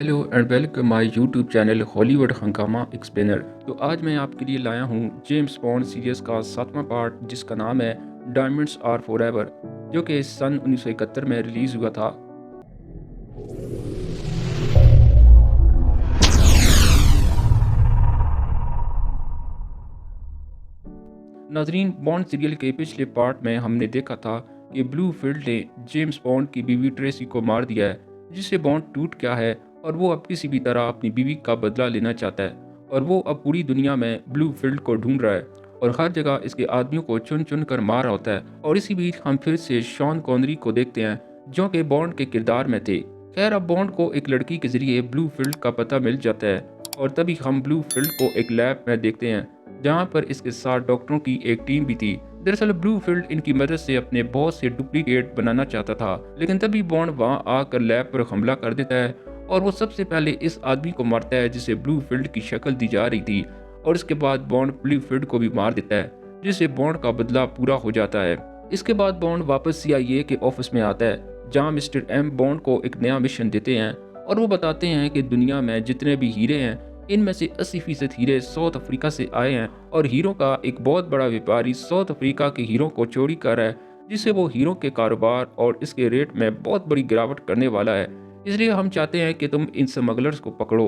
Hello and welcome my YouTube channel Hollywood हंगामा explainer. तो आज मैं आपके लिए लाया हूँ जेम्स बॉन्ड सीरीज़ का 7वां पार्ट जिसका नाम है डायमंड्स आर फॉरएवर, जो कि सन 1971 में रिलीज़ हुआ था। नाजरीन, बॉन्ड सीरियल के पिछले पार्ट में हमने देखा था कि ब्लूफील्ड ने जेम्स बॉन्ड की बीवी ट्रेसी को मार दिया है, जिससे बॉन्ड टूट गया है और वो अब किसी भी तरह अपनी बीवी का बदला लेना चाहता है। और वो अब पूरी दुनिया में ब्लूफील्ड को ढूंढ रहा है और हर जगह इसके आदमियों को चुन चुन कर मार रहा होता है। और इसी बीच हम फिर से शॉन कॉनरी को देखते हैं, जो कि बॉन्ड के किरदार में थे। खैर, अब बॉन्ड को एक लड़की के जरिए ब्लूफील्ड का पता मिल जाता है और तभी हम ब्लूफील्ड को एक लैब में देखते हैं, जहां पर इसके साथ डॉक्टरों की एक टीम भी थी। दरअसल ब्लूफील्ड इनकी मदद से अपने बहुत से डुप्लीकेट बनाना चाहता था, लेकिन तभी बॉन्ड वहां आकर लैब पर हमला कर देता है और वो सबसे पहले इस आदमी को मारता है जिसे ब्लूफील्ड की शक्ल दी जा रही थी। और इसके बाद बॉन्ड ब्लूफील्ड को भी मार देता है, जिससे बॉन्ड का बदला पूरा हो जाता है। इसके बाद बॉन्ड वापस CIA के ऑफिस में आता है, जहाँ मिस्टर M बॉन्ड को एक नया मिशन देते हैं और वो बताते हैं कि दुनिया में जितने भी हीरे हैं, इनमें से 80% हीरे साउथ अफ्रीका से आए हैं और हीरो का एक बहुत बड़ा व्यापारी साउथ अफ्रीका के हीरो को चोरी कर रहा है, जिससे वो हीरो के कारोबार और इसके रेट में बहुत बड़ी गिरावट करने वाला है। इसलिए हम चाहते हैं कि तुम इन स्मगलर्स को पकड़ो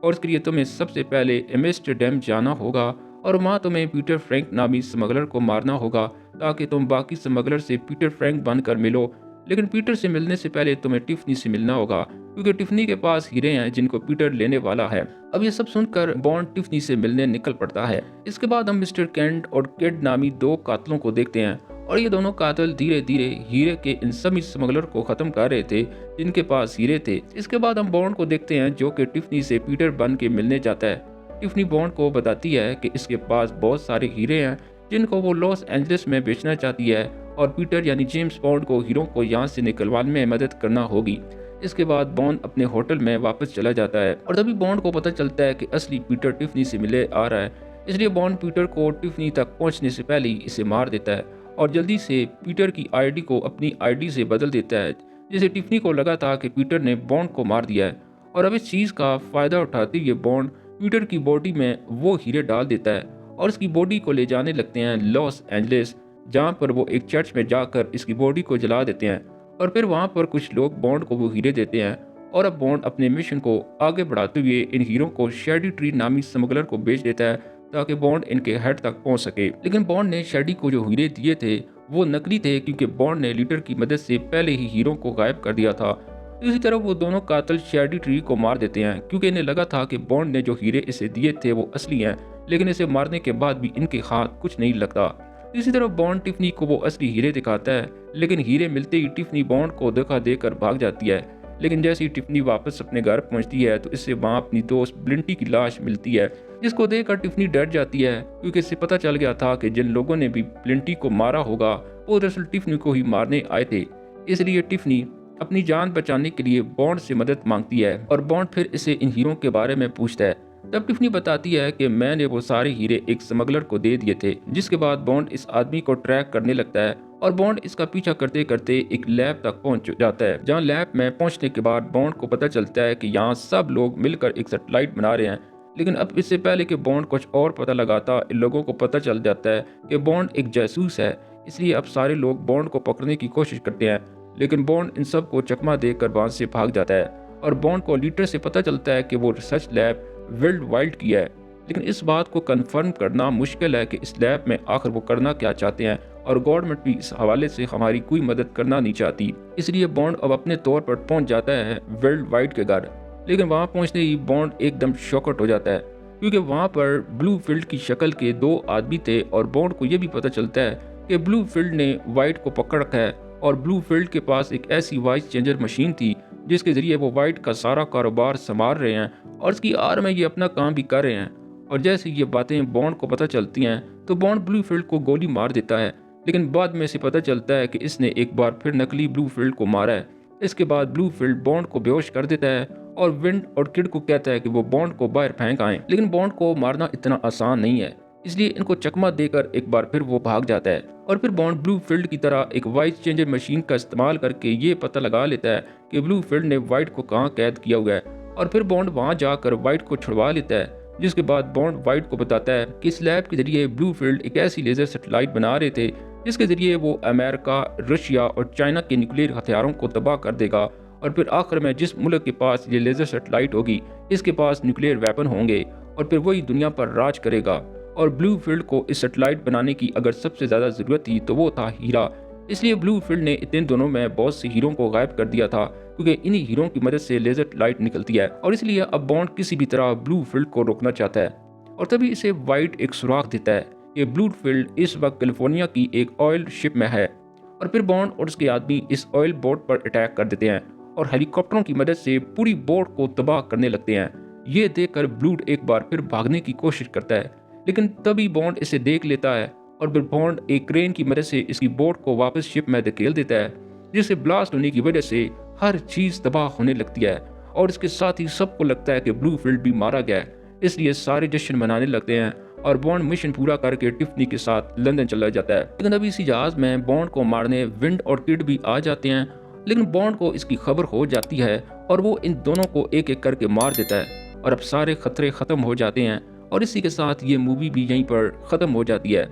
और इसके लिए तुम्हें सबसे पहले एम्स्टर्डम जाना होगा और वहाँ तुम्हें पीटर फ्रैंक नामी स्मगलर को मारना होगा, ताकि तुम बाकी स्मगलर से पीटर फ्रैंक बनकर मिलो। लेकिन पीटर से मिलने से पहले तुम्हें टिफनी से मिलना होगा, क्योंकि टिफनी के पास हीरे हैं जिनको पीटर लेने वाला है। अब ये सब सुनकर बॉन्ड टिफनी से मिलने निकल पड़ता है। इसके बाद हम मिस्टर केंट और किड नामी दो कातलों को देखते हैं और ये दोनों कातिल धीरे धीरे हीरे के इन सभी स्मगलर को खत्म कर रहे थे जिनके पास हीरे थे। इसके बाद हम बॉन्ड को देखते हैं, जो कि टिफनी से पीटर बन के मिलने जाता है। टिफनी बॉन्ड को बताती है कि इसके पास बहुत सारे हीरे हैं जिनको वो लॉस एंजलिस में बेचना चाहती है और पीटर यानी जेम्स बॉन्ड को हीरो को यहाँ से निकलवाने में मदद करना होगी। इसके बाद बॉन्ड अपने होटल में वापस चला जाता है और तभी बॉन्ड को पता चलता है कि असली पीटर टिफनी से मिले आ रहा है। इसलिए बॉन्ड पीटर को टिफनी तक पहुंचने से पहले ही इसे मार देता है और जल्दी से पीटर की ID को अपनी ID से बदल देता है, जिसे टिफनी को लगा था कि पीटर ने बॉन्ड को मार दिया है। और अब इस चीज़ का फ़ायदा उठाते हुए बॉन्ड पीटर की बॉडी में वो हीरे डाल देता है और इसकी बॉडी को ले जाने लगते हैं लॉस एंजलिस, जहाँ पर वो एक चर्च में जाकर इसकी बॉडी को जला देते हैं और फिर वहाँ पर कुछ लोग बॉन्ड को वो हीरे देते हैं। और अब बॉन्ड अपने मिशन को आगे बढ़ाते हुए इन हीरो को शेडी ट्री नामी स्मगलर को बेच देता है, ताकि बॉन्ड इनके हेड तक पहुंच सके। लेकिन बॉन्ड ने शेडी को जो हीरे दिए थे वो नकली थे, क्योंकि बॉन्ड ने लीडर की मदद से पहले ही हीरो को गायब कर दिया था। इसी तरह वो दोनों कातिल शेडी ट्री को मार देते हैं, क्योंकि इन्हें लगा था कि बॉन्ड ने जो हीरे इसे दिए थे वो असली हैं, लेकिन इसे मारने के बाद भी इनके हाथ कुछ नहीं लगता। इसी तरह बॉन्ड टिफनी को वो असली हीरे दिखाता है, लेकिन हीरे मिलते ही टिफनी बॉन्ड को धोखा देकर भाग जाती है। लेकिन जैसे ही टिफनी वापस अपने घर पहुंचती है तो इससे वहां अपनी दोस्त ब्लिंटी की लाश मिलती है, जिसको देखकर टिफनी डर जाती है, क्योंकि इससे पता चल गया था कि जिन लोगों ने भी ब्लिंटी को मारा होगा वो दरअसल टिफनी को ही मारने आए थे। इसलिए टिफनी अपनी जान बचाने के लिए बॉन्ड से मदद मांगती है और बॉन्ड फिर इसे इन हीरों के बारे में पूछता है। तब टिफनी बताती है कि मैंने वो सारे हीरे एक स्मगलर को दे दिए थे। जिसके बाद बॉन्ड इस आदमी को ट्रैक करने लगता है और बॉन्ड इसका पीछा करते करते एक लैब तक पहुंच जाता है, जहां लैब में पहुंचने के बाद बॉन्ड को पता चलता है कि यहाँ सब लोग मिलकर एक सैटेलाइट बना रहे हैं। लेकिन अब इससे पहले कि बॉन्ड कुछ और पता लगाता, इन लोगों को पता चल जाता है कि बॉन्ड एक जासूस है। इसलिए अब सारे लोग बॉन्ड को पकड़ने की कोशिश करते हैं, लेकिन बॉन्ड इन सब को चकमा देकर वहां से भाग जाता है। और बॉन्ड को लीडर से पता चलता है कि वो रिसर्च लैब वर्ल्ड वाइड की है, लेकिन इस बात को कंफर्म करना मुश्किल है कि इस लैब में आखिर वो करना क्या चाहते हैं, और गवर्नमेंट भी इस हवाले से हमारी कोई मदद करना नहीं चाहती। इसलिए बॉन्ड अब अपने तौर पर पहुंच जाता है वर्ल्ड वाइड के घर। लेकिन वहां पहुंचते ही बॉन्ड एकदम शॉकट हो जाता है, क्योंकि वहां पर ब्लूफील्ड की शक्ल के दो आदमी थे और बॉन्ड को यह भी पता चलता है कि ब्लूफील्ड ने वाइट को पकड़ रखा है और ब्लूफील्ड के पास एक ऐसी वॉइस चेंजर मशीन थी जिसके जरिए वो वाइट का सारा कारोबार संभाल रहे हैं और इसकी आड़ में ये अपना काम भी कर रहे हैं। और जैसे ये बातें बॉन्ड को पता चलती हैं तो बॉन्ड ब्लूफील्ड को गोली मार देता है, लेकिन बाद में इसे पता चलता है कि इसने एक बार फिर नकली ब्लूफील्ड को मारा है। इसके बाद ब्लूफील्ड बॉन्ड को बेहोश कर देता है और विंड और किड को कहता है कि वो बॉन्ड को बाहर फेंक आए। लेकिन बॉन्ड को मारना इतना आसान नहीं है, इसलिए इनको चकमा देकर एक बार फिर वो भाग जाता है। और फिर बॉन्ड ब्लूफील्ड की तरह एक वॉइस चेंजर मशीन का इस्तेमाल करके ये पता लगा लेता है कि ब्लूफील्ड ने वाइट को कहाँ कैद किया हुआ है और फिर बॉन्ड वहाँ जाकर वाइट को छुड़वा लेता है, जिसके बाद बॉन्ड वाइट को बताता है कि इस लैब के जरिए ब्लूफील्ड एक ऐसी लेज़र सेटेलाइट बना रहे थे जिसके जरिए वो अमेरिका, रशिया और चाइना के न्यूक्लियर हथियारों को तबाह कर देगा। और फिर आखिर में जिस मुल्क के पास ये लेज़र सेटेलाइट होगी, इसके पास न्यूक्लियर वेपन होंगे और फिर वही दुनिया पर राज करेगा। और ब्लूफील्ड को इस सेटेलाइट बनाने की अगर सबसे ज़्यादा ज़रूरत थी तो वो था हीरा। इसलिए ब्लूफील्ड ने इतने दिनों में बहुत से हीरों को गायब कर दिया था, क्योंकि इन्हीं हीरों की मदद से लेज़र लाइट निकलती है। और इसलिए अब बॉन्ड किसी भी तरह ब्लूफील्ड को रोकना चाहता है और तभी इसे वाइट एक सुराग देता है। ये ब्लूफील्ड इस वक्त कैलिफोर्निया की एक ऑयल शिप में है और फिर बॉन्ड और उसके आदमी इस ऑयल बोट पर अटैक कर देते हैं और हेलीकॉप्टरों की मदद से पूरी बोट को तबाह करने लगते हैं। ये देखकर ब्लूड एक बार फिर भागने की कोशिश करता है, लेकिन तभी बॉन्ड इसे देख लेता है और फिर बॉन्ड एक क्रेन की मदद से इसकी बोट को वापस शिप में धकेल देता है, जिससे ब्लास्ट होने की वजह से हर चीज तबाह होने लगती है। और इसके साथ ही सबको लगता है कि ब्लूफील्ड भी मारा गया है, इसलिए सारे जश्न मनाने लगते हैं और बॉन्ड मिशन पूरा करके टिफनी के साथ लंदन चला जाता है। लेकिन अभी इसी जहाज में बॉन्ड को मारने विंड और किड भी आ जाते हैं, लेकिन बॉन्ड को इसकी खबर हो जाती है और वो इन दोनों को एक एक करके मार देता है और अब सारे खतरे खत्म हो जाते हैं और इसी के साथ ये मूवी भी यहीं पर खत्म हो जाती है।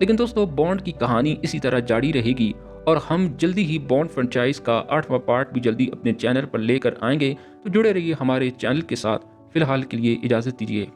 लेकिन दोस्तों, बॉन्ड की कहानी इसी तरह जारी रहेगी और हम जल्दी ही बॉन्ड फ्रेंचाइज का 8वां पार्ट भी जल्दी अपने चैनल पर लेकर आएंगे। तो जुड़े रहिए हमारे चैनल के साथ। फिलहाल के लिए इजाज़त दीजिए।